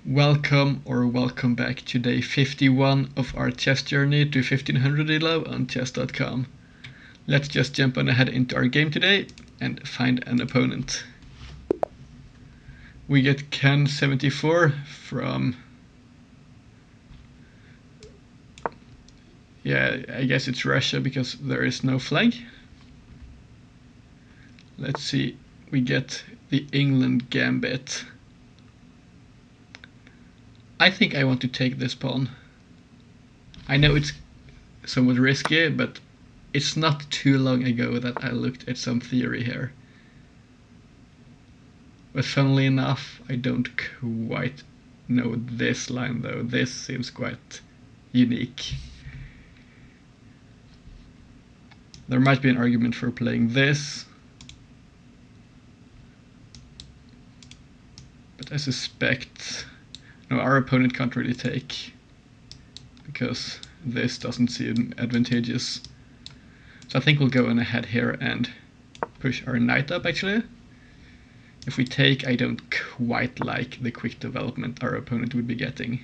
Welcome or welcome back to day 51 of our chess journey to 1500 ELO on chess.com. Let's just jump on ahead into our game today and find an opponent. We get Ken74 from... yeah, I guess it's Russia because there is no flag. Let's see, we get the England Gambit. I think I want to take this pawn. I know it's somewhat risky, but it's not too long ago that I looked at some theory here. But funnily enough, I don't quite know this line though. This seems quite unique. There might be an argument for playing this, but I suspect no, our opponent can't really take because this doesn't seem advantageous. So I think we'll go on ahead here and push our knight up actually. If we take, I don't quite like the quick development our opponent would be getting.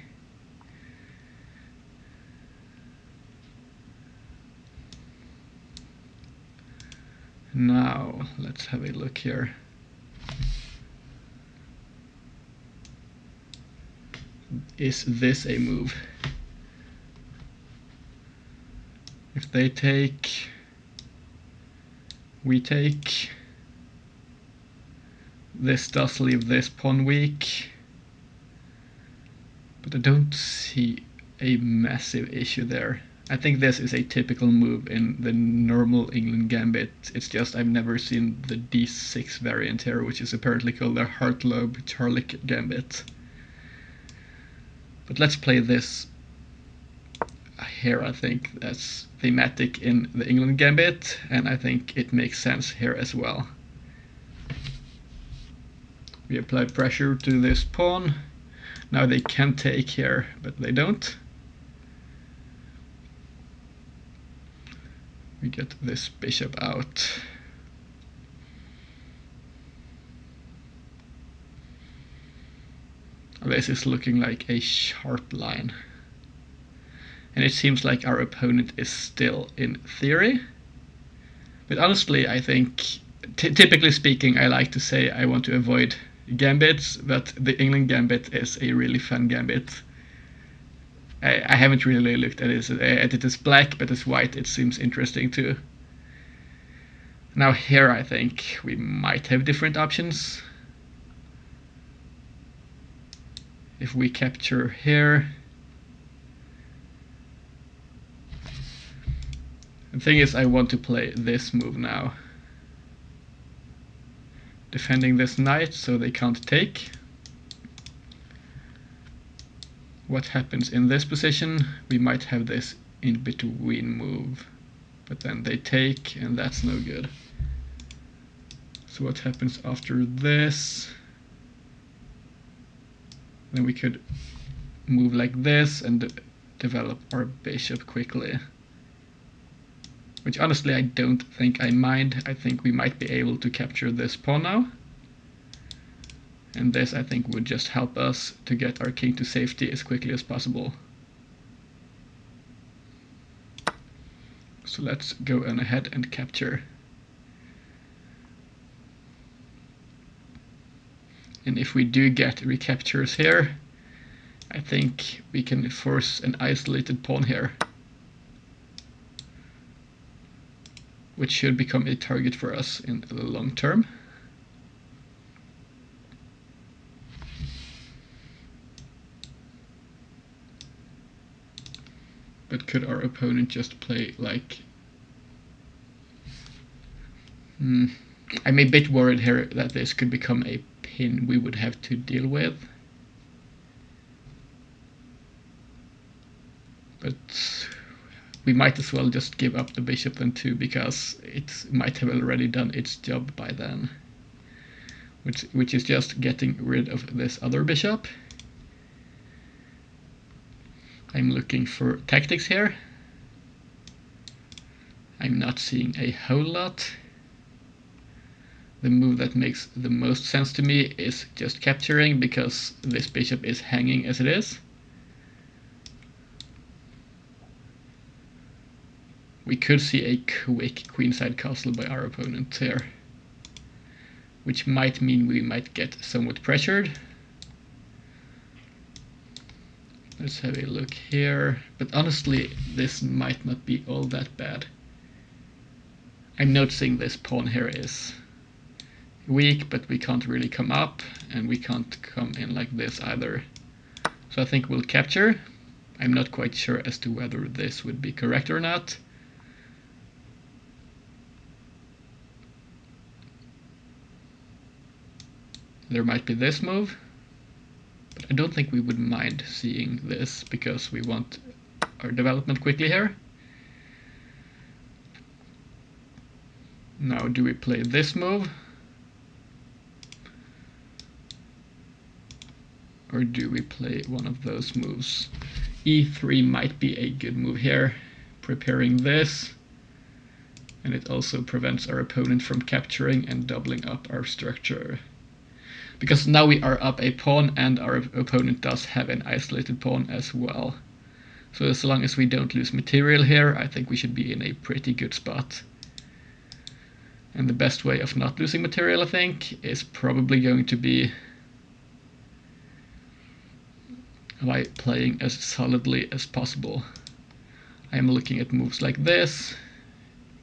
Now, let's have a look here. Is this a move? If they take, we take. This does leave this pawn weak, but I don't see a massive issue there. I think this is a typical move in the normal England Gambit. It's just I've never seen the d6 variant here, which is apparently called the Hartlob-Charlick Gambit. But let's play this here. I think that's thematic in the England Gambit, and I think it makes sense here as well. We apply pressure to this pawn. Now they can take here, but they don't. We get this bishop out. This is looking like a sharp line. And it seems like our opponent is still in theory. But honestly, I think, typically speaking, I like to say I want to avoid gambits, but the England Gambit is a really fun gambit. I haven't really looked at it as black, but as white it seems interesting too. Now here I think we might have different options. If we capture here, the thing is I want to play this move now. Defending this knight so they can't take. What happens in this position? We might have this in between move, but then they take and that's no good. So what happens after this? Then we could move like this and develop our bishop quickly. Which honestly I don't think I mind. I think we might be able to capture this pawn now. And this I think would just help us to get our king to safety as quickly as possible. So let's go on ahead and capture. And if we do get recaptures here, I think we can force an isolated pawn here, which should become a target for us in the long term. But could our opponent just play like... I'm a bit worried here that this could become a pin we would have to deal with. But we might as well just give up the bishop then too, because it might have already done its job by then. Which is just getting rid of this other bishop. I'm looking for tactics here. I'm not seeing a whole lot. the move that makes the most sense to me is just capturing, because this bishop is hanging as it is. We could see a quick queenside castle by our opponent here, which might mean we might get somewhat pressured. Let's have a look here, but honestly this might not be all that bad. I'm noticing this pawn here is weak, but we can't really come up, and we can't come in like this either. So I think we'll capture. I'm not quite sure as to whether this would be correct or not. There might be this move, but I don't think we would mind seeing this, because we want our development quickly here. Now, do we play this move? Or do we play one of those moves? E3 might be a good move here, preparing this. And it also prevents our opponent from capturing and doubling up our structure. Because now we are up a pawn, and our opponent does have an isolated pawn as well. So as long as we don't lose material here, I think we should be in a pretty good spot. And the best way of not losing material, I think, is probably going to be by playing as solidly as possible. I am looking at moves like this.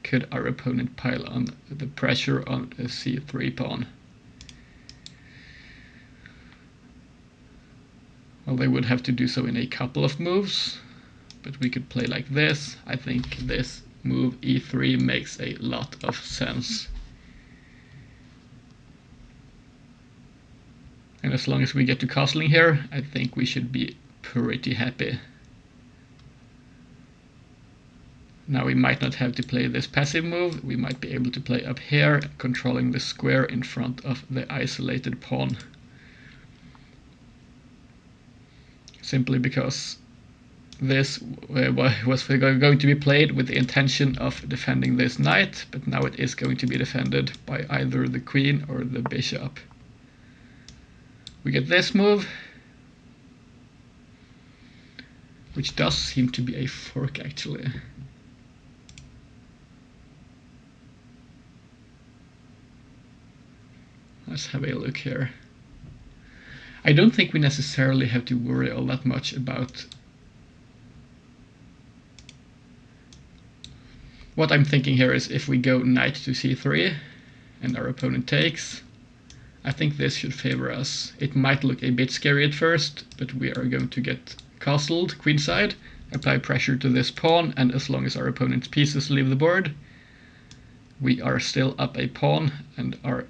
Could our opponent pile on the pressure on a c3 pawn? Well, they would have to do so in a couple of moves, but we could play like this. I think this move e3 makes a lot of sense. And as long as we get to castling here, I think we should be pretty happy. Now we might not have to play this passive move. We might be able to play up here, controlling the square in front of the isolated pawn. Simply because this was going to be played with the intention of defending this knight, but now it is going to be defended by either the queen or the bishop. We get this move, which does seem to be a fork actually. Let's have a look here. I don't think we necessarily have to worry all that much about what I'm thinking here is if we go knight to c3 and our opponent takes, I think this should favor us. It might look a bit scary at first, but we are going to get castled queenside, apply pressure to this pawn, and as long as our opponent's pieces leave the board, we are still up a pawn, and our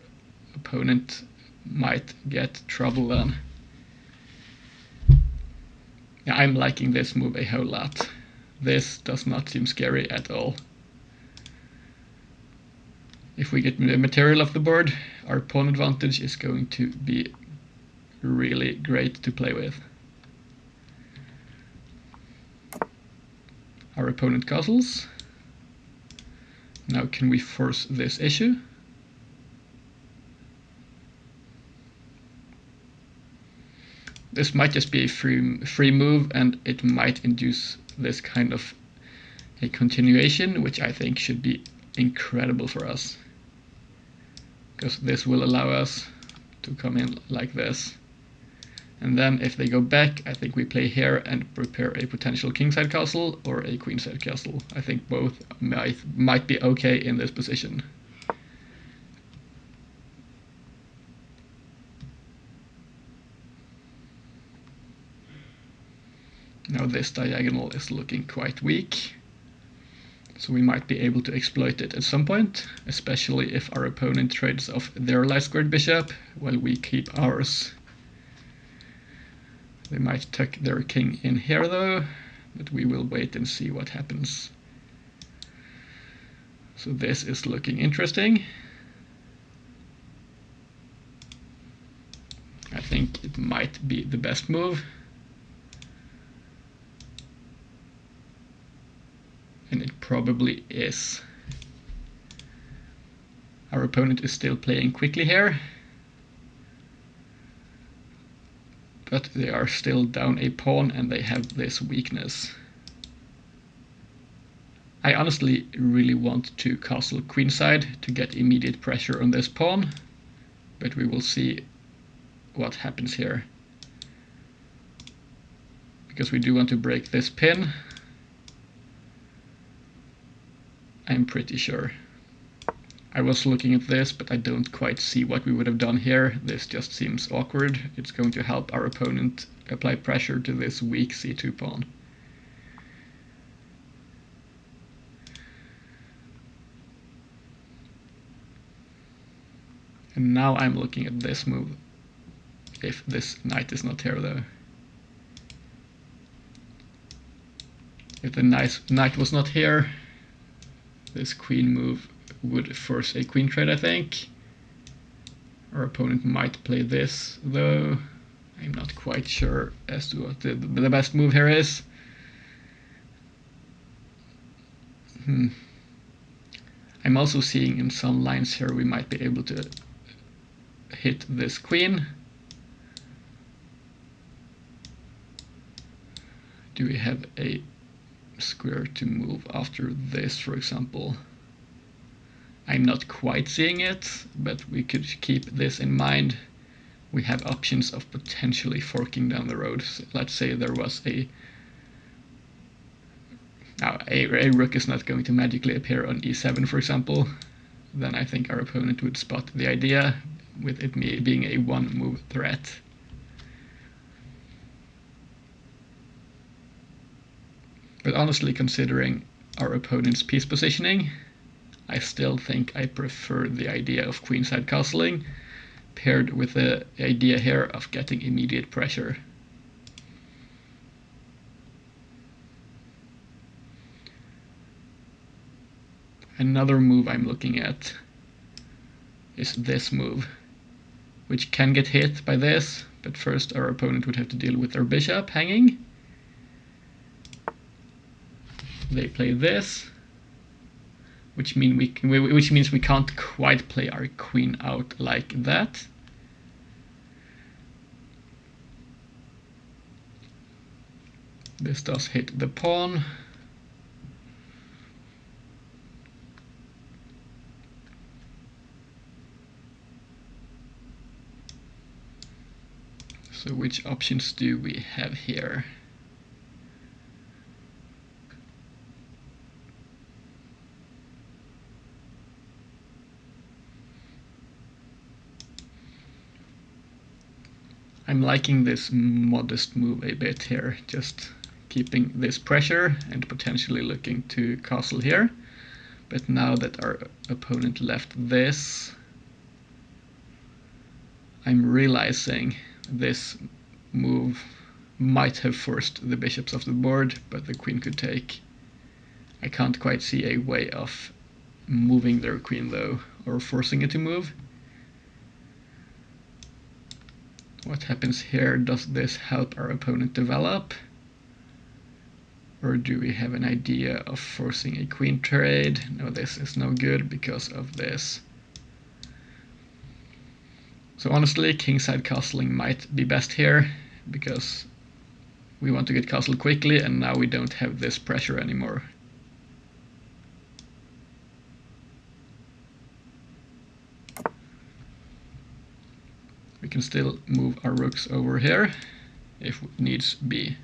opponent might get trouble then. Yeah, I'm liking this move a whole lot. This does not seem scary at all. If we get the material off the board, our pawn advantage is going to be really great to play with. Our opponent castles. Now can we force this issue? This might just be a free move, and it might induce this kind of a continuation, which I think should be incredible for us, because this will allow us to come in like this. And then if they go back, I think we play here and prepare a potential kingside castle or a queenside castle. I think both might be okay in this position. Now this diagonal is looking quite weak, so we might be able to exploit it at some point, especially if our opponent trades off their light squared bishop while we keep ours. They might tuck their king in here though, but we will wait and see what happens. So this is looking interesting. I think it might be the best move. And it probably is. Our opponent is still playing quickly here, but they are still down a pawn and they have this weakness. I honestly really want to castle queenside to get immediate pressure on this pawn, but we will see what happens here. Because we do want to break this pin, I'm pretty sure. I was looking at this, but I don't quite see what we would have done here. This just seems awkward. It's going to help our opponent apply pressure to this weak c2 pawn. And now I'm looking at this move, if this knight is not here though. If the knight was not here, this queen move would force a queen trade, I think. Our opponent might play this, though. I'm not quite sure as to what the best move here is. I'm also seeing in some lines here we might be able to hit this queen. Do we have a square to move after this, for example? I'm not quite seeing it, but we could keep this in mind. We have options of potentially forking down the road. So let's say there was a rook is not going to magically appear on e7, for example. Then I think our opponent would spot the idea, with it being a one-move threat. But honestly, considering our opponent's piece positioning, I still think I prefer the idea of queenside castling, paired with the idea here of getting immediate pressure. Another move I'm looking at is this move, which can get hit by this, but first our opponent would have to deal with their bishop hanging. They play this, which means we can't quite play our queen out like that. This does hit the pawn. So which options do we have here? I'm liking this modest move a bit here, just keeping this pressure and potentially looking to castle here. But now that our opponent left this, I'm realizing this move might have forced the bishops off the board, but the queen could take. I can't quite see a way of moving their queen though, or forcing it to move. What happens here? Does this help our opponent develop? Or do we have an idea of forcing a queen trade? No, this is no good because of this. So honestly, kingside castling might be best here, because we want to get castled quickly and now we don't have this pressure anymore. We can still move our rooks over here if needs be.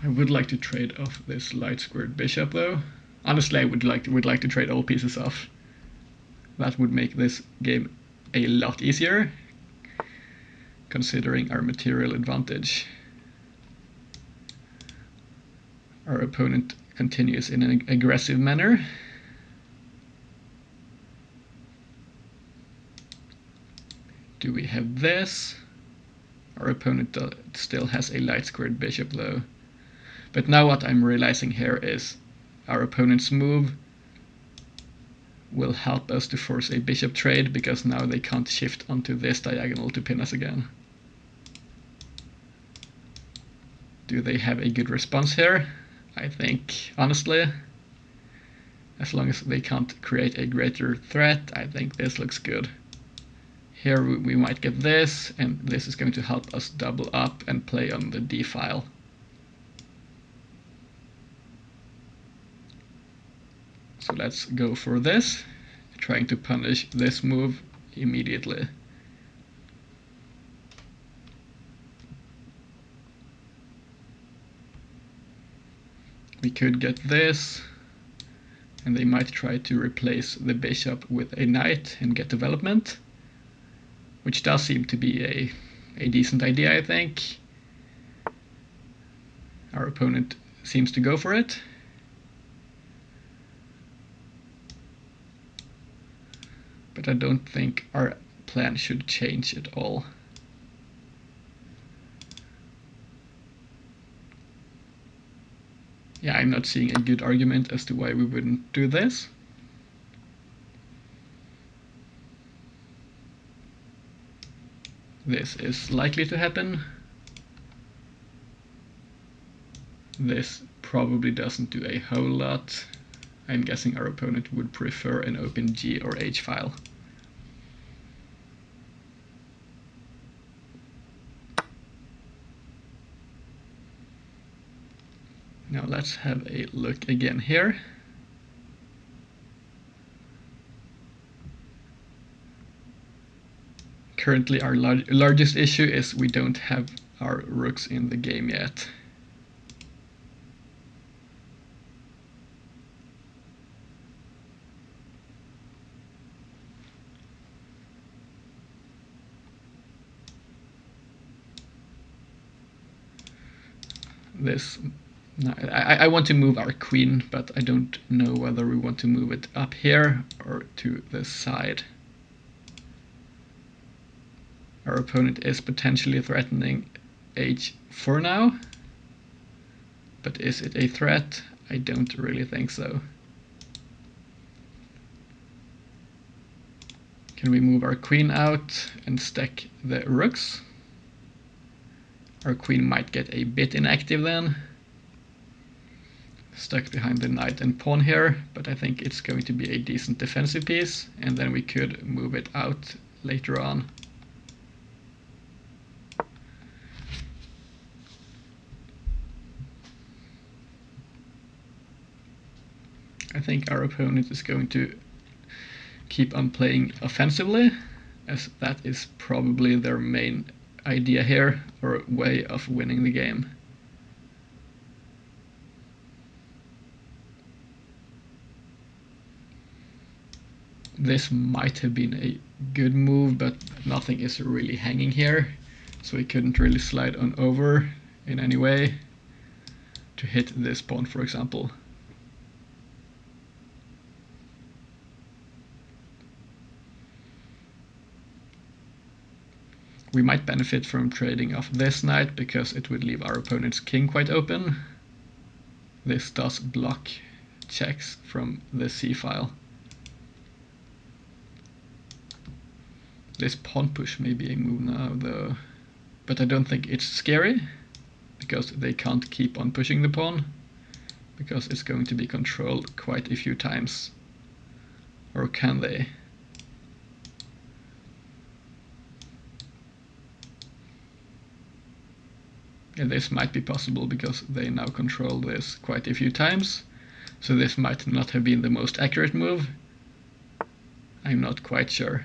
I would like to trade off this light squared bishop though. Honestly, I would like to trade all pieces off. That would make this game a lot easier, considering our material advantage. Our opponent continues in an aggressive manner. Do we have this? Our opponent still has a light squared bishop though. But now what I'm realizing here is our opponent's move will help us to force a bishop trade, because now they can't shift onto this diagonal to pin us again. Do they have a good response here? I think, honestly, as long as they can't create a greater threat, I think this looks good. Here we might get this, and this is going to help us double up and play on the d file. So let's go for this, trying to punish this move immediately. We could get this, and they might try to replace the bishop with a knight and get development, which does seem to be a decent idea, I think. Our opponent seems to go for it. But I don't think our plan should change at all. Yeah, I'm not seeing a good argument as to why we wouldn't do this. This is likely to happen. This probably doesn't do a whole lot. I'm guessing our opponent would prefer an open G or H file. Now let's have a look again here. Currently our largest issue is we don't have our rooks in the game yet. I want to move our queen, but I don't know whether we want to move it up here or to the side. Our opponent is potentially threatening h4 now, but is it a threat? I don't really think so. Can we move our queen out and stack the rooks? Our queen might get a bit inactive then. Stuck behind the knight and pawn here, but I think it's going to be a decent defensive piece, and then we could move it out later on. I think our opponent is going to keep on playing offensively, as that is probably their main idea here, or way of winning the game. This might have been a good move, but nothing is really hanging here, so we couldn't really slide on over in any way to hit this pawn, for example. We might benefit from trading off this knight, because it would leave our opponent's king quite open. This does block checks from the c-file. This pawn push may be a move now, though, but I don't think it's scary, because they can't keep on pushing the pawn, because it's going to be controlled quite a few times. Or can they? And this might be possible because they now control this quite a few times, so this might not have been the most accurate move. I'm not quite sure.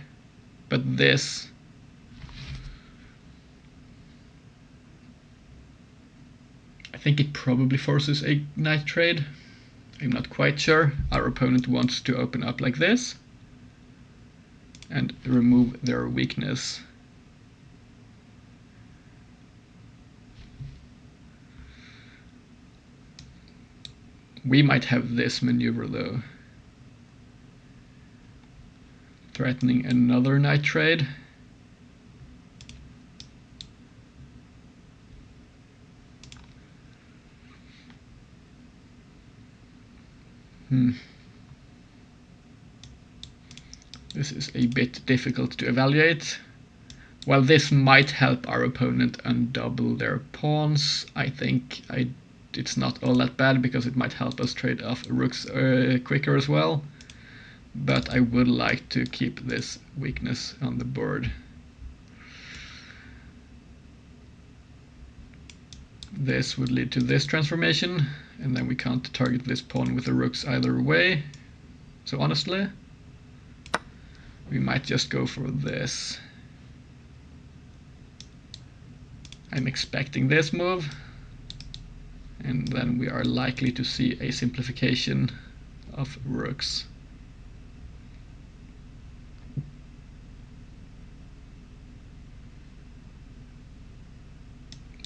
But this I think it probably forces a knight trade. I'm not quite sure. Our opponent wants to open up like this and remove their weakness. We might have this maneuver though. Threatening another knight trade. This is a bit difficult to evaluate. While this might help our opponent undouble their pawns, I think it's not all that bad because it might help us trade off rooks quicker as well. But I would like to keep this weakness on the board. This would lead to this transformation, and then we can't target this pawn with the rooks either way. So honestly, we might just go for this. I'm expecting this move, and then we are likely to see a simplification of rooks.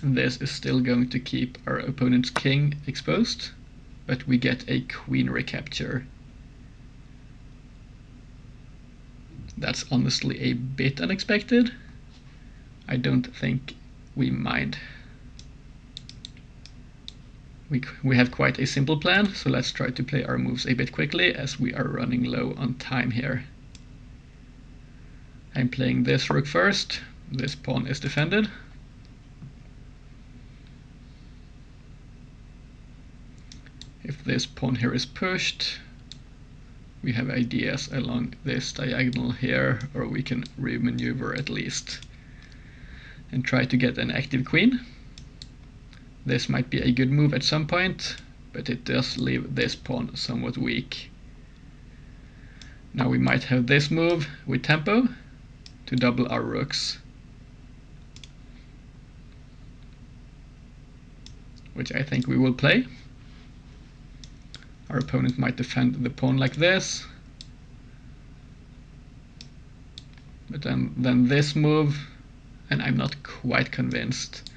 This is still going to keep our opponent's king exposed, but we get a queen recapture. That's honestly a bit unexpected. I don't think we mind. We have quite a simple plan, so let's try to play our moves a bit quickly as we are running low on time here. I'm playing this rook first. This pawn is defended. If this pawn here is pushed, we have ideas along this diagonal here, or we can remaneuver at least and try to get an active queen. This might be a good move at some point, but it does leave this pawn somewhat weak. Now we might have this move with tempo to double our rooks, which I think we will play. Our opponent might defend the pawn like this, but then this move, and I'm not quite convinced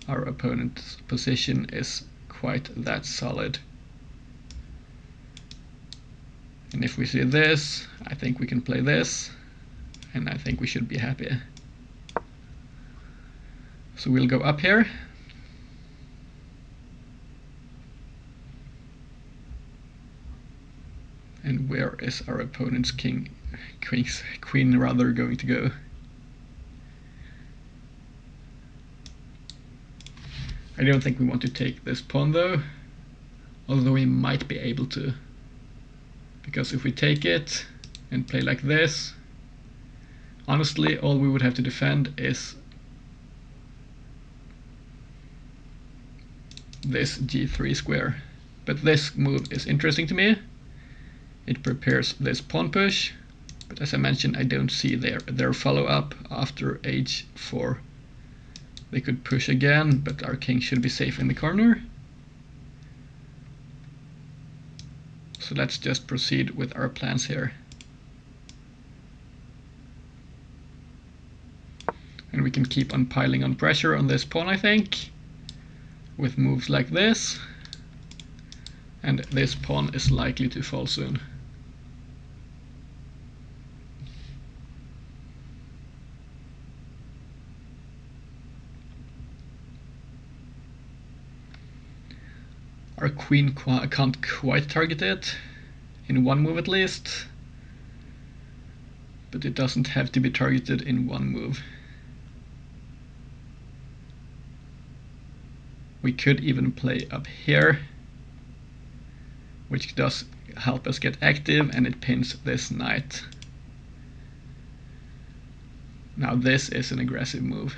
our opponent's position is quite that solid. And if we see this, I think we can play this, and I think we should be happy. So we'll go up here. And where is our opponent's queen rather going to go? I don't think we want to take this pawn though, although we might be able to. Because if we take it and play like this, honestly all we would have to defend is this g3 square. But this move is interesting to me. It prepares this pawn push, but as I mentioned, I don't see their follow-up after h4. They could push again, but our king should be safe in the corner. So let's just proceed with our plans here. And we can keep on piling on pressure on this pawn, I think, with moves like this. And this pawn is likely to fall soon. Our queen can't quite target it, in one move at least, but it doesn't have to be targeted in one move. We could even play up here, which does help us get active, and it pins this knight. Now this is an aggressive move.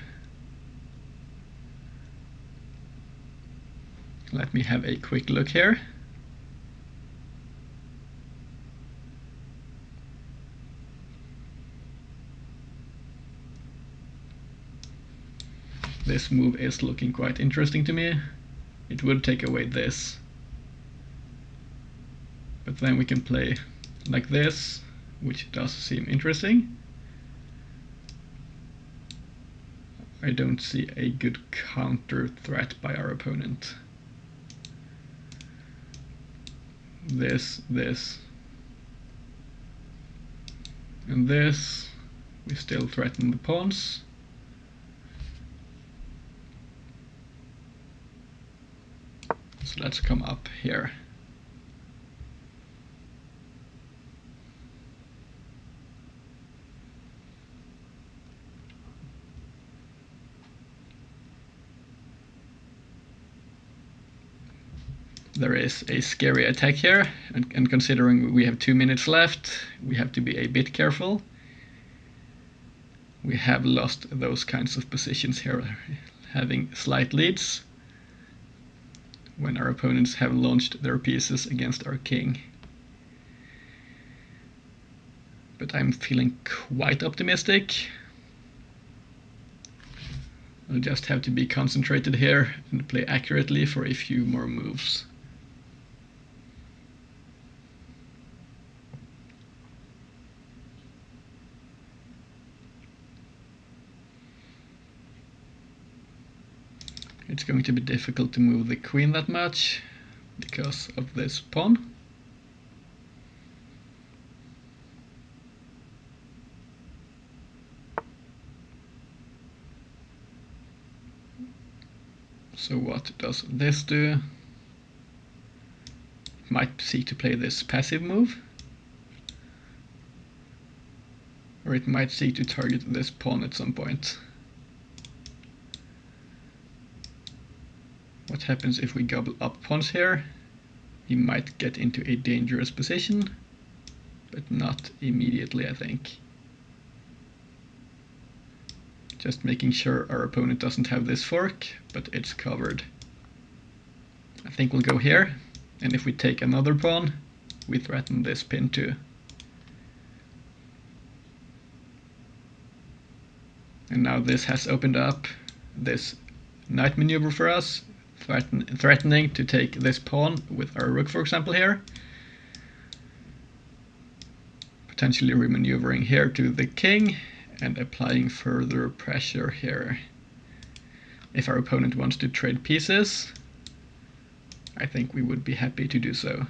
Let me have a quick look here. This move is looking quite interesting to me. It would take away this. But then we can play like this, which does seem interesting. I don't see a good counter threat by our opponent. This, and this. We still threaten the pawns. So let's come up here. there is a scary attack here, and considering we have 2 minutes left, we have to be a bit careful. We have lost those kinds of positions here, having slight leads when our opponents have launched their pieces against our king. But I'm feeling quite optimistic. I'll just have to be concentrated here and play accurately for a few more moves. It's going to be difficult to move the queen that much because of this pawn. So what does this do? It might seek to play this passive move. Or it might seek to target this pawn at some point. What happens if we gobble up pawns here? He might get into a dangerous position, but not immediately, I think. Just making sure our opponent doesn't have this fork, but it's covered. I think we'll go here, and if we take another pawn, we threaten this pin too. And now this has opened up this knight maneuver for us, threatening to take this pawn with our rook, for example, here. Potentially remaneuvering here to the king and applying further pressure here. If our opponent wants to trade pieces, I think we would be happy to do so.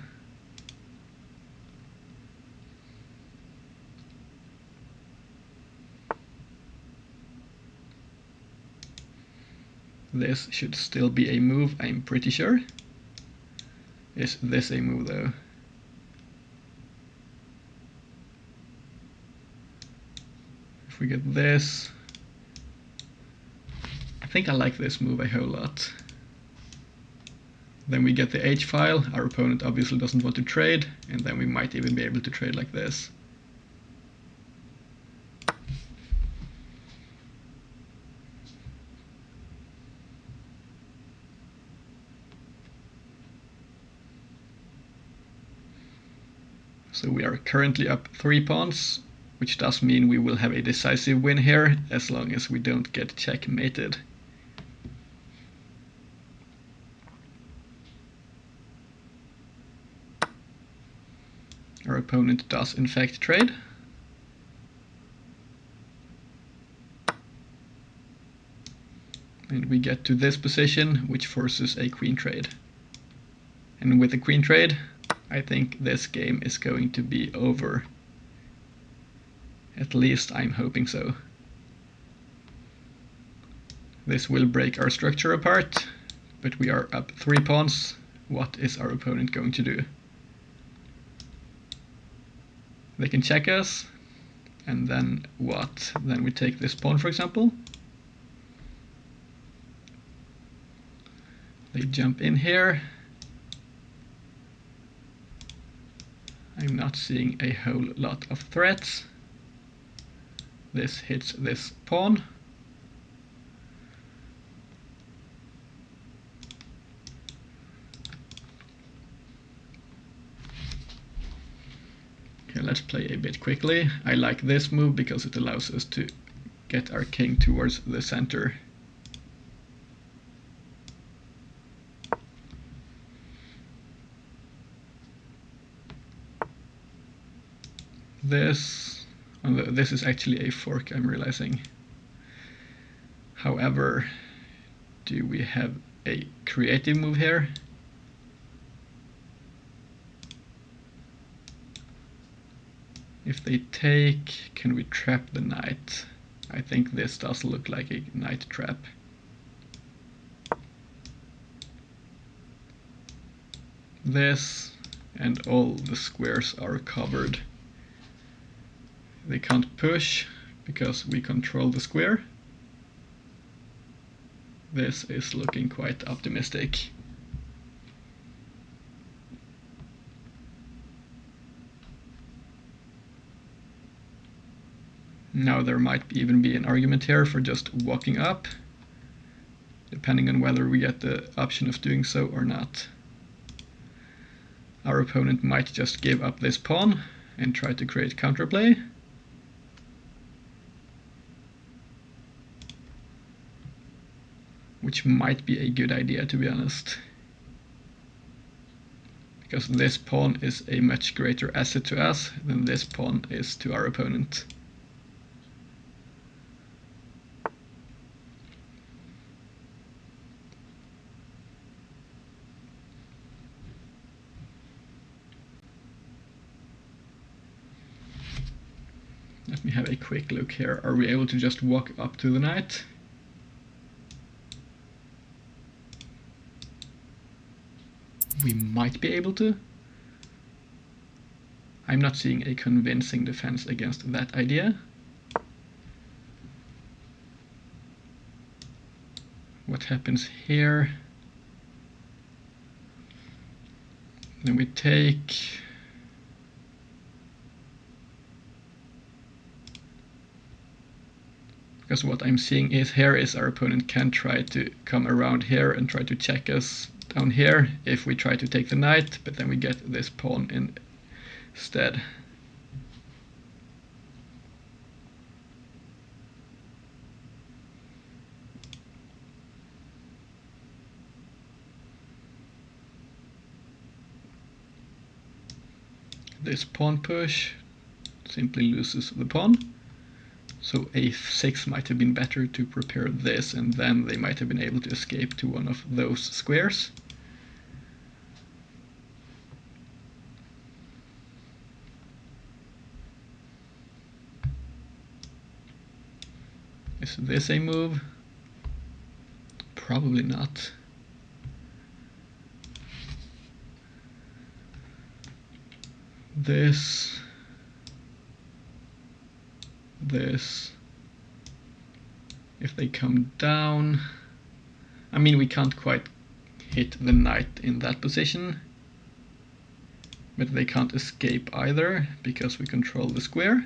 This should still be a move, I'm pretty sure. Is this a move though? If we get this, I think I like this move a whole lot. Then we get the H-file, our opponent obviously doesn't want to trade, and then we might even be able to trade like this. So we are currently up 3 pawns, which does mean we will have a decisive win here, as long as we don't get checkmated. Our opponent does in fact trade. And we get to this position, which forces a queen trade. And with the queen trade, I think this game is going to be over. At least I'm hoping so. This will break our structure apart, but we are up 3 pawns. What is our opponent going to do? They can check us, and then what? Then we take this pawn, for example. They jump in here. I'm not seeing a whole lot of threats. This hits this pawn. Okay, let's play a bit quickly. I like this move because it allows us to get our king towards the center. This is actually a fork, I'm realizing. However, do we have a creative move here? If they take, can we trap the knight? I think this does look like a knight trap. This and all the squares are covered. They can't push because we control the square. This is looking quite optimistic. Now there might even be an argument here for just walking up, depending on whether we get the option of doing so or not. Our opponent might just give up this pawn and try to create counterplay. Which might be a good idea, to be honest. Because this pawn is a much greater asset to us than this pawn is to our opponent. Let me have a quick look here. Are we able to just walk up to the knight? We might be able to. I'm not seeing a convincing defense against that idea. What happens here? Then we take. Because what I'm seeing is here is our opponent can try to come around here and try to check us down here if we try to take the knight, but then we get this pawn instead. This pawn push simply loses the pawn. So a6 might have been better to prepare this, and then they might have been able to escape to one of those squares. Is this a move? Probably not. This. If they come down, I mean, we can't quite hit the knight in that position, but they can't escape either because we control the square.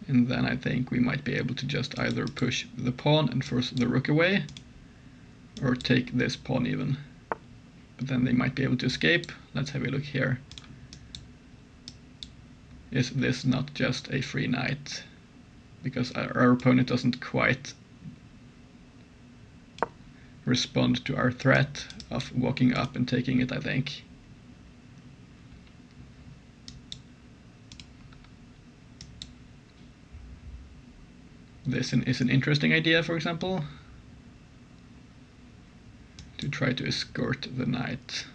And then I think we might be able to just either push the pawn and force the rook away, or take this pawn even. But then they might be able to escape. Let's have a look here. Is this not just a free knight? Because our opponent doesn't quite respond to our threat of walking up and taking it, I think. This is an interesting idea, for example, to try to escort the knight.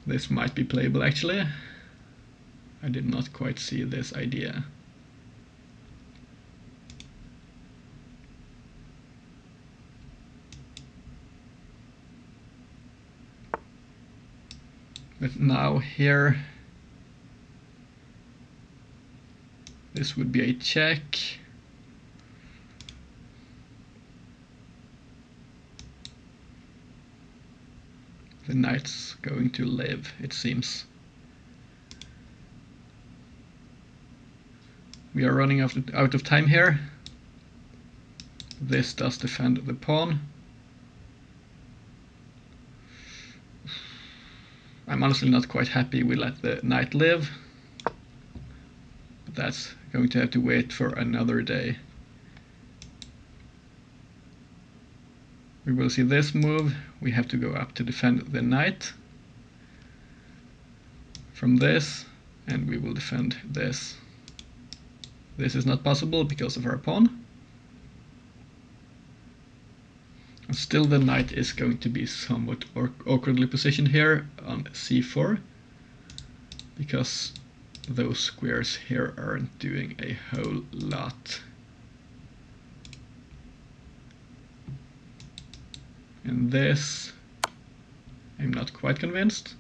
This might be playable, actually. I did not quite see this idea. But now here, this would be a check. The knight's going to live, it seems. We are running out of time here. This does defend the pawn. I'm honestly not quite happy we let the knight live. But that's going to have to wait for another day. We will see this move. We have to go up to defend the knight from this, and we will defend this. This is not possible because of our pawn. And still the knight is going to be somewhat awkwardly positioned here on c4, because those squares here aren't doing a whole lot. And this, I'm not quite convinced.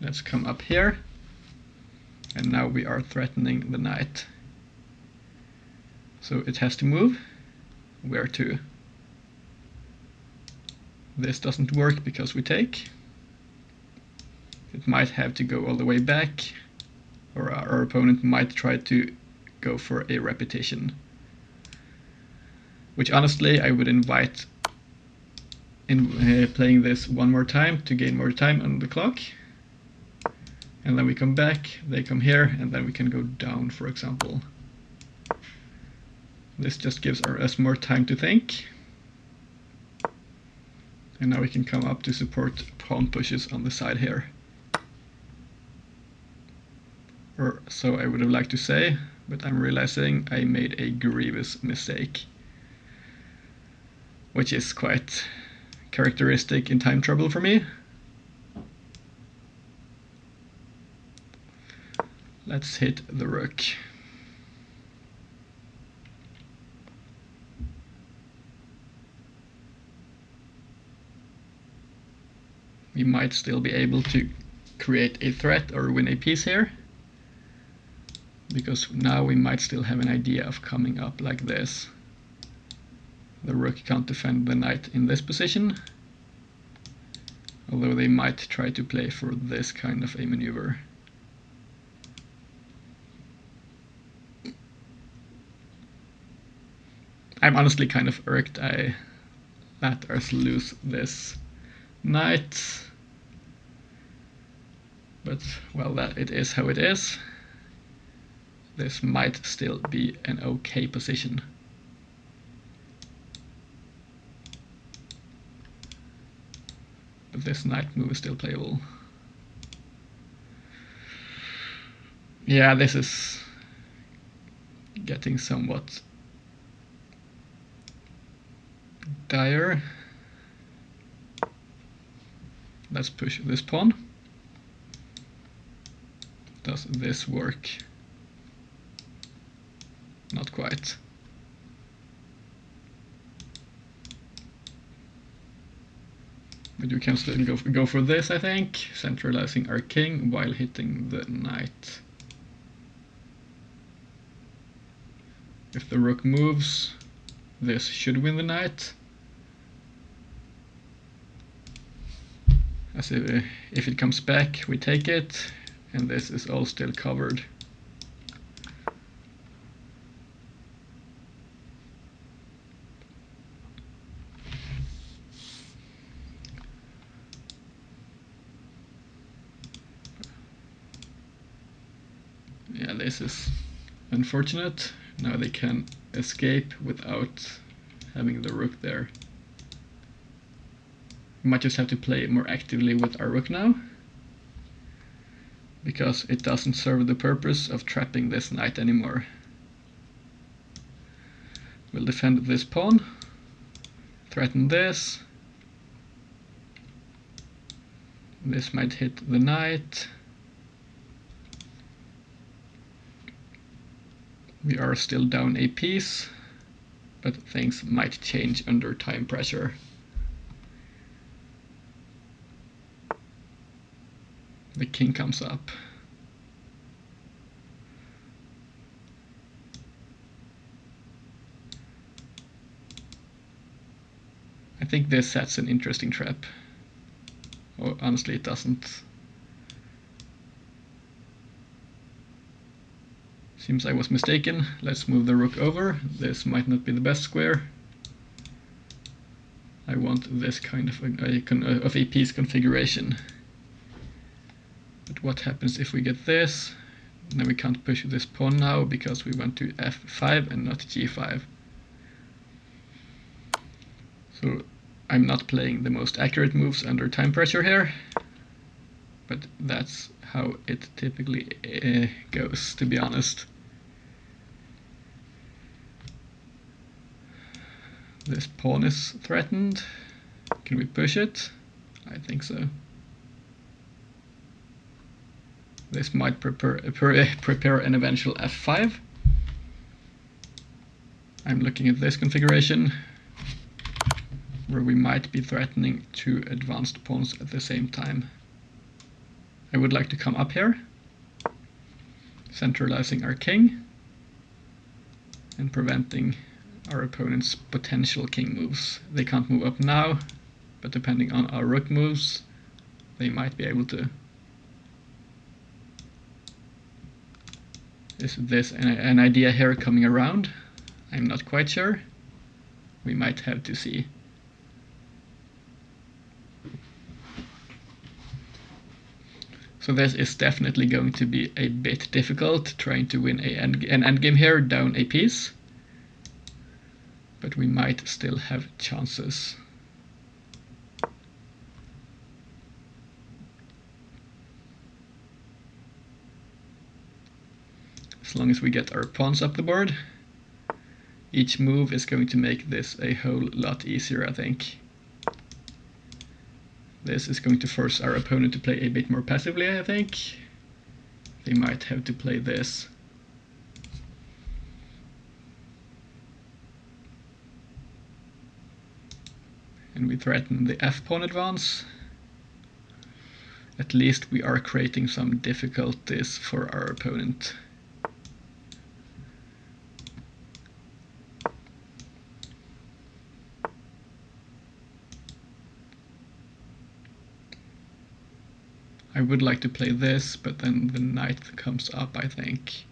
Let's come up here. And now we are threatening the knight. So it has to move. Where to? This doesn't work because we take. It might have to go all the way back, or our opponent might try to go for a repetition. Which honestly I would invite in playing this one more time to gain more time on the clock. And then we come back, they come here, and then we can go down, for example. This just gives us more time to think. And now we can come up to support pawn pushes on the side here. Or so I would have liked to say, but I'm realizing I made a grievous mistake. Which is quite characteristic in time trouble for me. Let's hit the rook. We might still be able to create a threat or win a piece here, because now we might still have an idea of coming up like this. The rook can't defend the knight in this position, although they might try to play for this kind of a maneuver. I'm honestly kind of irked I let us lose this knight, but well, that it is how it is. This might still be an okay position. But this knight move is still playable. Yeah, this is getting somewhat dire. Let's push this pawn. Does this work? Not quite. But we can still go for this, I think, centralizing our king while hitting the knight. If the rook moves, this should win the knight. As if it comes back, we take it, and this is all still covered. Yeah, this is unfortunate. Now they can escape without having the rook there. We might just have to play more actively with our rook now, because it doesn't serve the purpose of trapping this knight anymore. We'll defend this pawn, threaten this. This might hit the knight. We are still down a piece, but things might change under time pressure. The king comes up. I think this sets an interesting trap. Oh, honestly, it doesn't. Seems I was mistaken. Let's move the rook over. This might not be the best square. I want this kind of a piece configuration. But what happens if we get this? Then we can't push this pawn now because we went to f5 and not g5. So I'm not playing the most accurate moves under time pressure here, but that's how it typically goes, to be honest. This pawn is threatened. Can we push it? I think so. This might prepare an eventual f5. I'm looking at this configuration, where we might be threatening two advanced pawns at the same time. I would like to come up here, centralizing our king, and preventing our opponent's potential king moves. They can't move up now, but depending on our rook moves, they might be able to. Is this an idea here coming around? I'm not quite sure. We might have to see. So this is definitely going to be a bit difficult, trying to win an endgame here, down a piece. But we might still have chances. As long as we get our pawns up the board. Each move is going to make this a whole lot easier, I think. This is going to force our opponent to play a bit more passively, I think. They might have to play this. And we threaten the f-pawn advance. At least we are creating some difficulties for our opponent. I would like to play this, but then the knight comes up, I think.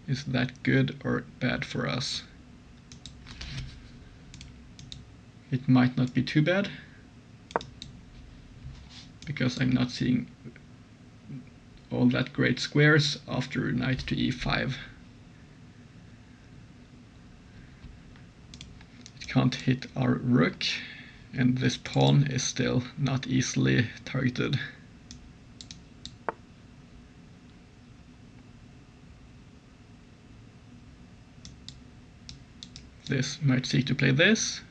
Is that good or bad for us? It might not be too bad, because I'm not seeing all that great squares after knight to e5. It can't hit our rook, and this pawn is still not easily targeted. This might seek to play this,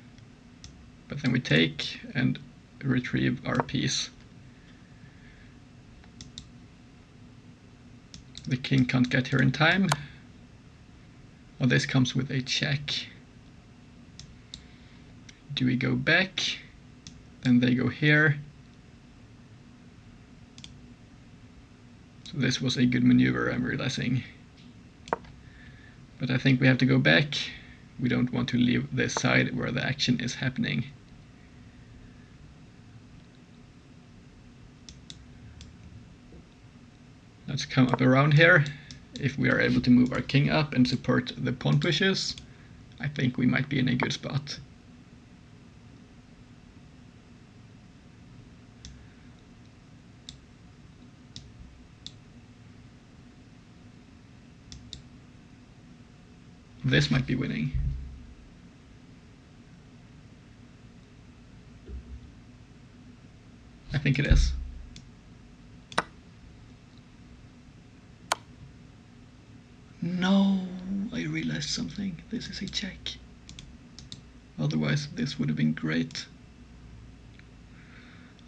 but then we take and retrieve our piece. The king can't get here in time. Well, this comes with a check. Do we go back? Then they go here. So this was a good maneuver, I'm realizing. But I think we have to go back. We don't want to leave this side where the action is happening. Let's come up around here. If we are able to move our king up and support the pawn pushes, I think we might be in a good spot. This might be winning. I think it is. No, I realized something. This is a check. Otherwise, this would have been great.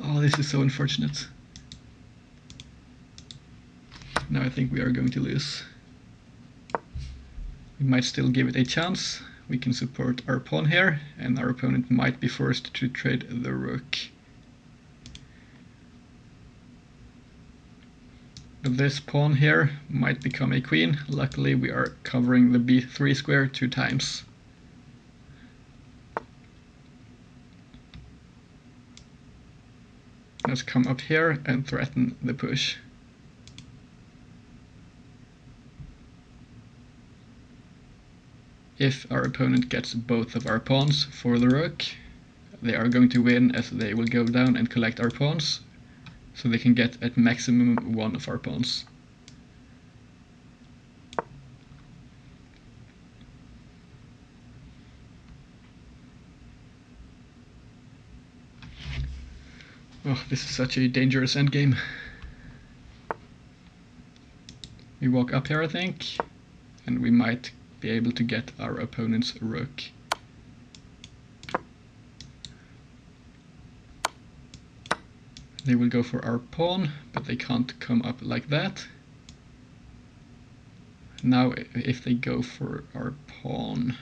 Oh, this is so unfortunate. Now I think we are going to lose. We might still give it a chance. We can support our pawn here, and our opponent might be forced to trade the rook. But this pawn here might become a queen. Luckily, we are covering the b3 square 2 times. Let's come up here and threaten the push. If our opponent gets both of our pawns for the rook, they are going to win, as they will go down and collect our pawns, so they can get at maximum one of our pawns. Oh, this is such a dangerous endgame. We walk up here, I think, and we might be able to get our opponent's rook. They will go for our pawn, but they can't come up like that. Now, if they go for our pawn,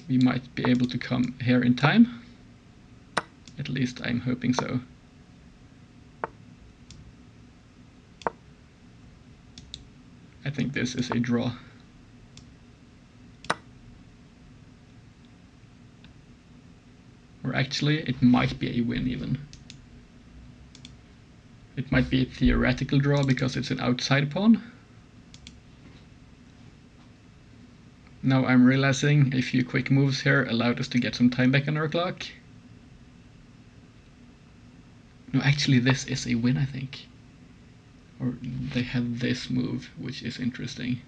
we might be able to come here in time. At least I'm hoping so. I think this is a draw. Or actually, it might be a win even. It might be a theoretical draw because it's an outside pawn. Now I'm realizing a few quick moves here allowed us to get some time back on our clock. No, actually this is a win, I think. Or they had this move, which is interesting.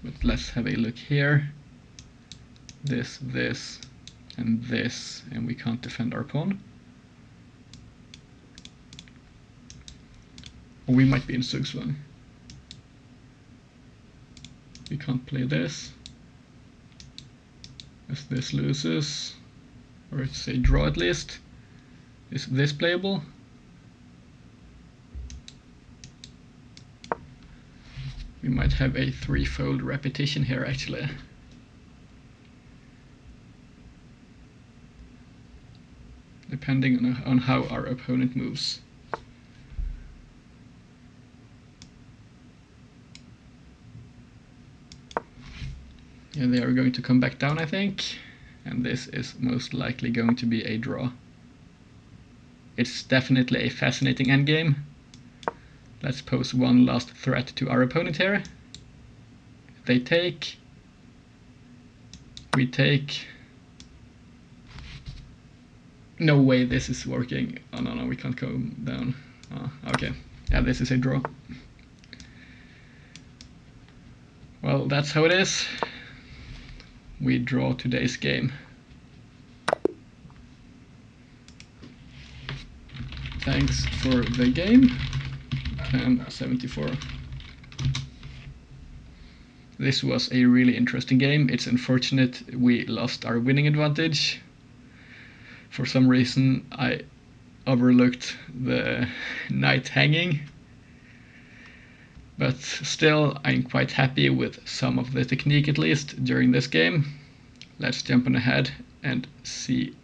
But let's have a look here. This, and this, and we can't defend our pawn. Or we might be in Zugzwang. We can't play this. As this loses, or it's a draw at least. Is this playable? We might have a threefold repetition here actually. Depending on how our opponent moves. Yeah, they are going to come back down, I think, and this is most likely going to be a draw. It's definitely a fascinating endgame. Let's pose one last threat to our opponent here. They take. We take. No way this is working. Oh no, we can't go down. Oh, okay. Yeah, this is a draw. Well, that's how it is. We draw today's game. Thanks for the game. And 74. This was a really interesting game. It's unfortunate we lost our winning advantage. For some reason I overlooked the knight hanging. But still, I'm quite happy with some of the technique at least during this game. Let's jump on ahead and see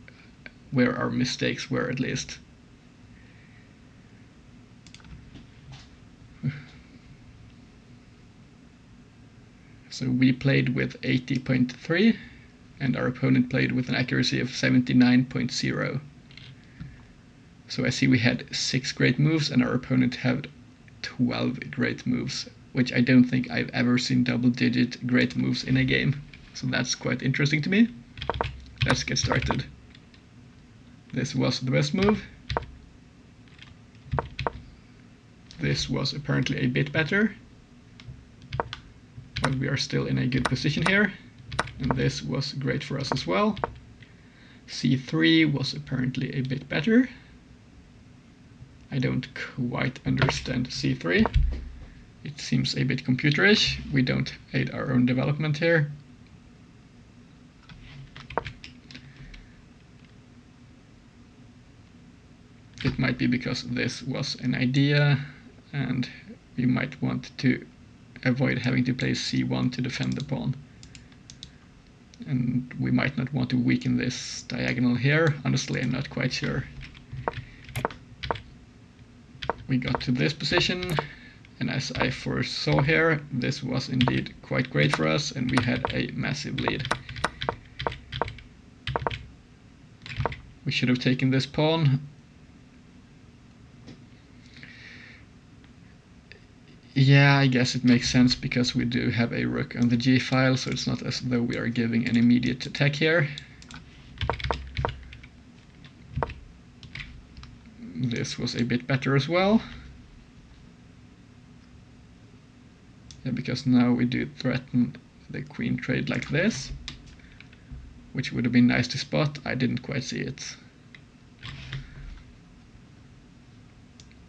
where our mistakes were at least. So we played with 80.3 and our opponent played with an accuracy of 79.0. So I see we had 6 great moves and our opponent had 12 great moves, which I don't think I've ever seen double-digit great moves in a game. So that's quite interesting to me. Let's get started. This was the best move. This was apparently a bit better. But we are still in a good position here. And this was great for us as well. C3 was apparently a bit better. I don't quite understand C3. It seems a bit computerish. We don't aid our own development here. It might be because this was an idea and we might want to avoid having to play C1 to defend the pawn. And we might not want to weaken this diagonal here. Honestly, I'm not quite sure. We got to this position, and as I foresaw here, this was indeed quite great for us, and we had a massive lead. We should have taken this pawn. Yeah, I guess it makes sense because we do have a rook on the g-file, so it's not as though we are giving an immediate attack here. This was a bit better as well. Yeah, because now we do threaten the queen trade like this, which would have been nice to spot. I didn't quite see it.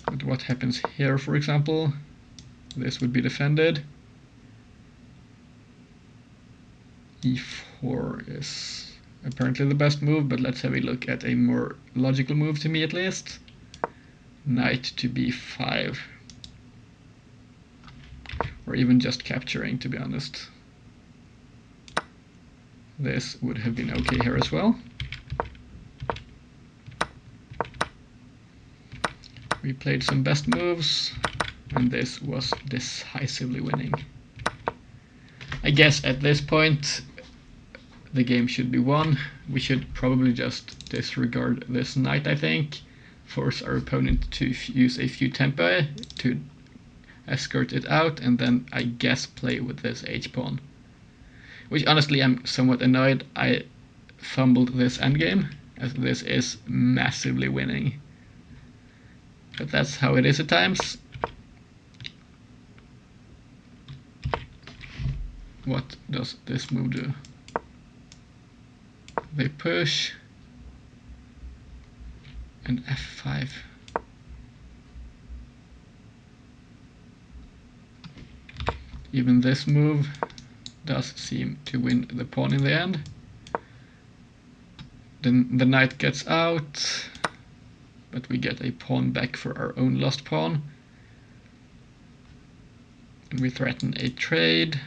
But what happens here, for example? This would be defended. E4 is apparently the best move, but let's have a look at a more logical move to me at least. Knight to b5. Or even just capturing, to be honest. This would have been okay here as well. We played some best moves, and this was decisively winning. I guess at this point the game should be won. We should probably just disregard this knight, I think. force our opponent to use a few tempo to escort it out, and then I guess play with this h-pawn. Which honestly I'm somewhat annoyed I fumbled this endgame, as this is massively winning. But that's how it is at times. What does this move do? They push, and f5. Even this move does seem to win the pawn in the end. Then the knight gets out, but we get a pawn back for our own lost pawn. And we threaten a trade.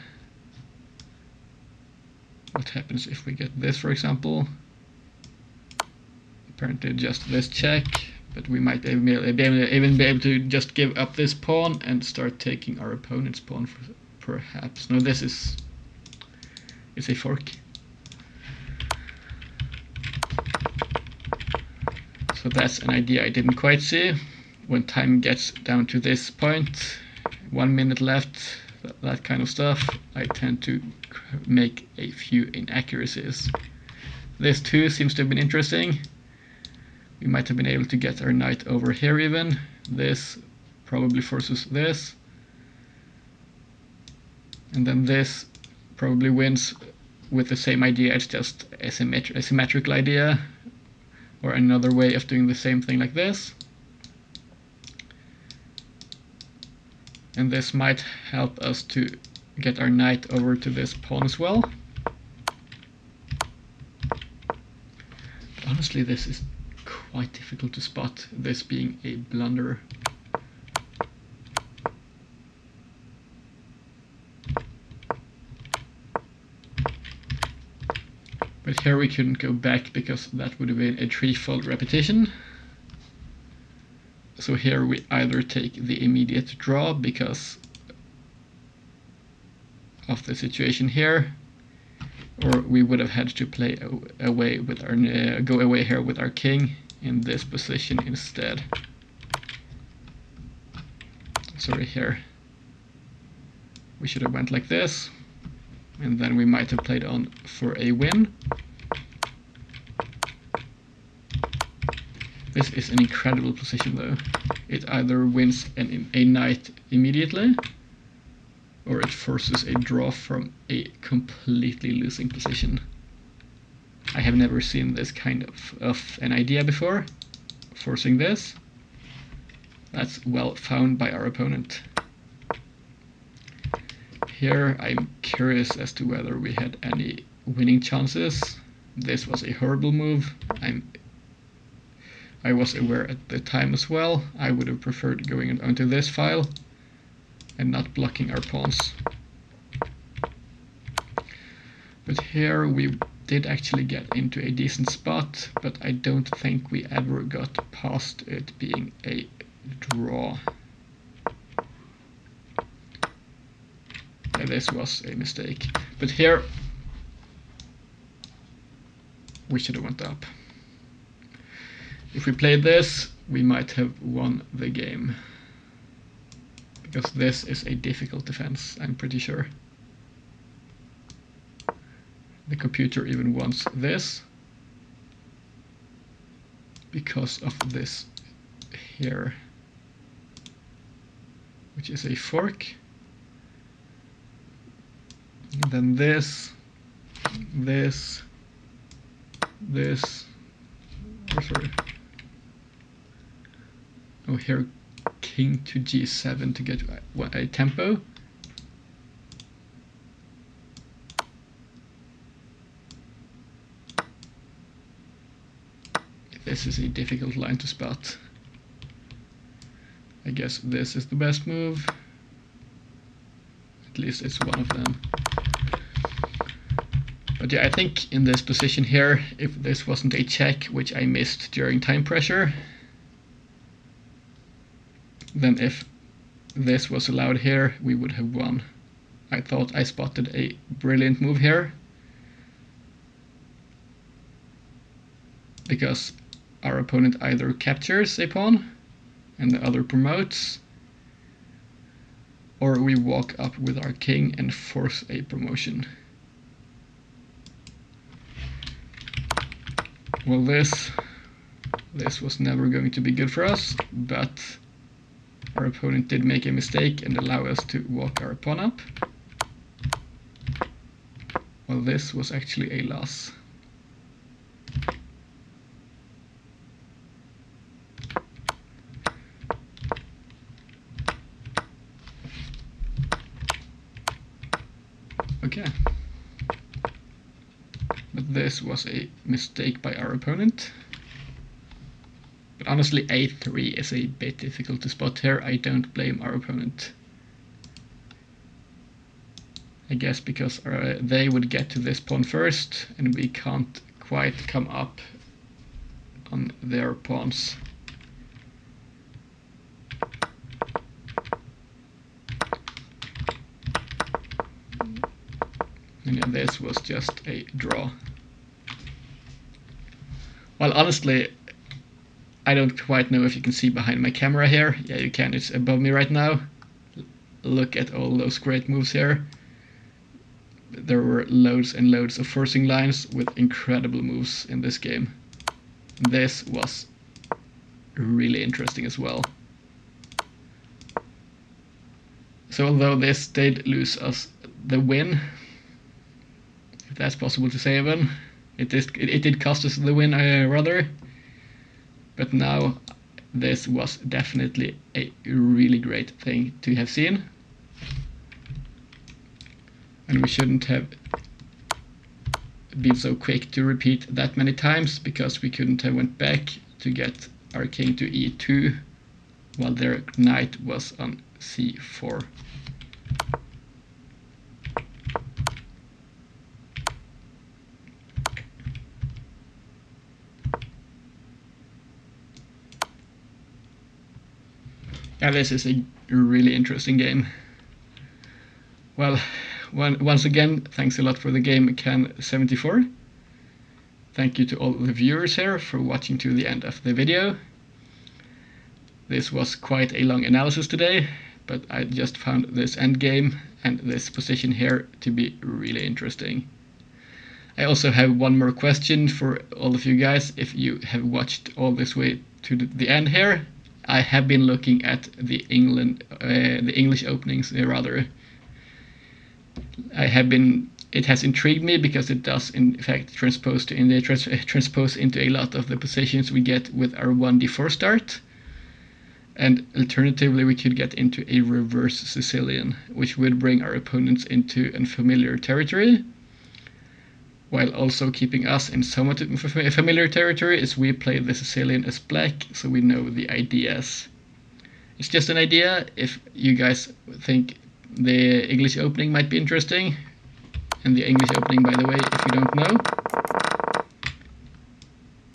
What happens if we get this, for example? Apparently just this check, but we might even be able to just give up this pawn and start taking our opponent's pawn, perhaps. No, this is a fork. So that's an idea I didn't quite see. When time gets down to this point, 1 minute left, that kind of stuff, I tend to make a few inaccuracies. This too seems to have been interesting. We might have been able to get our knight over here even. This probably forces this. And then this probably wins with the same idea, it's just a symmetrical idea, or another way of doing the same thing like this. And this might help us to get our knight over to this pawn as well. But honestly, this is quite difficult to spot, this being a blunder. But here we couldn't go back because that would have been a threefold repetition. So here we either take the immediate draw because of the situation here, or we would have had to play away with our go away here with our king in this position instead. Sorry, here we should have went like this, and then we might have played on for a win. This is an incredible position though. It either wins a knight immediately, or it forces a draw from a completely losing position. I have never seen this kind of an idea before, forcing this. That's well found by our opponent. Here I'm curious as to whether we had any winning chances. This was a horrible move. I was aware at the time as well. I would have preferred going onto this file and not blocking our pawns. But here we did actually get into a decent spot, but I don't think we ever got past it being a draw. Yeah, this was a mistake. But here we should have went up. If we played this, we might have won the game. Because this is a difficult defense, I'm pretty sure. The computer even wants this because of this here, which is a fork. And then this, oh sorry. Oh, here king to g7 to get a tempo. This is a difficult line to spot. I guess this is the best move. At least it's one of them. But yeah, I think in this position here, if this wasn't a check, which I missed during time pressure, then if this was allowed here, we would have won. I thought I spotted a brilliant move here, because our opponent either captures a pawn and the other promotes, or we walk up with our king and force a promotion. Well, this was never going to be good for us, but our opponent did make a mistake and allow us to walk our pawn up. Well, this was actually a loss. Okay. But this was a mistake by our opponent. But honestly, a3 is a bit difficult to spot here. I don't blame our opponent. I guess because they would get to this pawn first, and we can't quite come up on their pawns. And yeah, this was just a draw. Well, honestly, I don't quite know if you can see behind my camera here. Yeah, you can. It's above me right now. Look at all those great moves here. There were loads and loads of forcing lines with incredible moves in this game. This was really interesting as well. So although this did lose us the win, if that's possible to say even, it did cost us the win rather. But now this was definitely a really great thing to have seen. And we shouldn't have been so quick to repeat that many times, because we couldn't have went back to get our king to e2 while their knight was on c4. Yeah, this is a really interesting game. Well, once again, thanks a lot for the game, Can74. Thank you to all the viewers here for watching to the end of the video. This was quite a long analysis today, but I just found this endgame and this position here to be really interesting. I also have one more question for all of you guys. If you have watched all this way to the end here, I have been looking at the English openings rather. It has intrigued me because it does in fact transpose into a lot of the positions we get with our 1d4 start. And alternatively, we could get into a reverse Sicilian, which would bring our opponents into unfamiliar territory, while also keeping us in somewhat familiar territory as we play the Sicilian as black, so we know the ideas. It's just an idea. If you guys think the English opening might be interesting, and the English opening, by the way, if you don't know,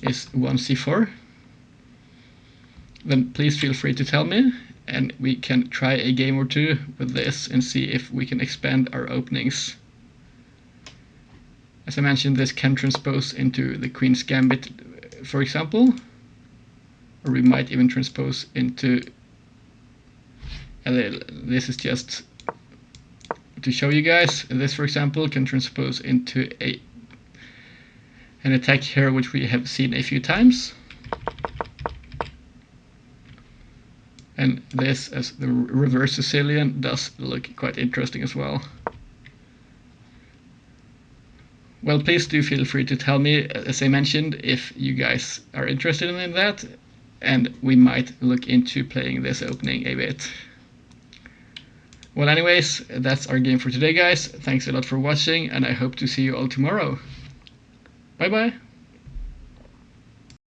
is 1c4, then please feel free to tell me, and we can try a game or two with this and see if we can expand our openings. As I mentioned, this can transpose into the Queen's Gambit, for example, or we might even transpose into, this is just to show you guys, this for example can transpose into an attack here which we have seen a few times. And this, as the reverse Sicilian, does look quite interesting as well. Well, please do feel free to tell me, as I mentioned, if you guys are interested in that, and we might look into playing this opening a bit. Well, anyways, that's our game for today, guys. Thanks a lot for watching, and I hope to see you all tomorrow. Bye bye!